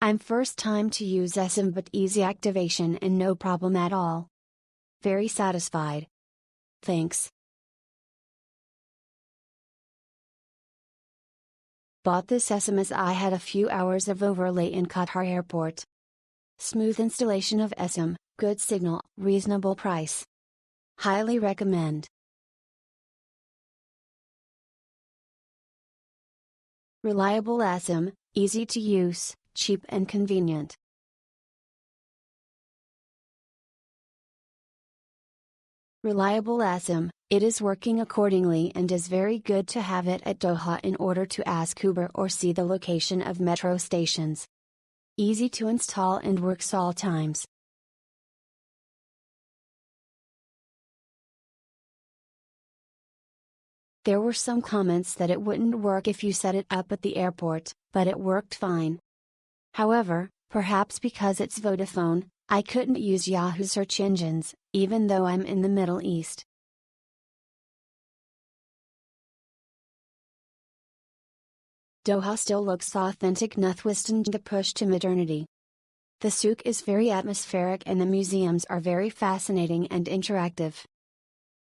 I'm first time to use eSIM but easy activation and no problem at all. Very satisfied. Thanks. Bought this eSIM as I had a few hours of overlay in Qatar airport. Smooth installation of eSIM, good signal, reasonable price. Highly recommend. Reliable eSIM, easy to use, cheap and convenient. Reliable eSIM, it is working accordingly and is very good to have it at Doha in order to ask Uber or see the location of metro stations. Easy to install and works all times. There were some comments that it wouldn't work if you set it up at the airport, but it worked fine. However, perhaps because it's Vodafone, I couldn't use Yahoo search engines, even though I'm in the Middle East. Doha still looks authentic notwithstanding the push to modernity. The souk is very atmospheric and the museums are very fascinating and interactive.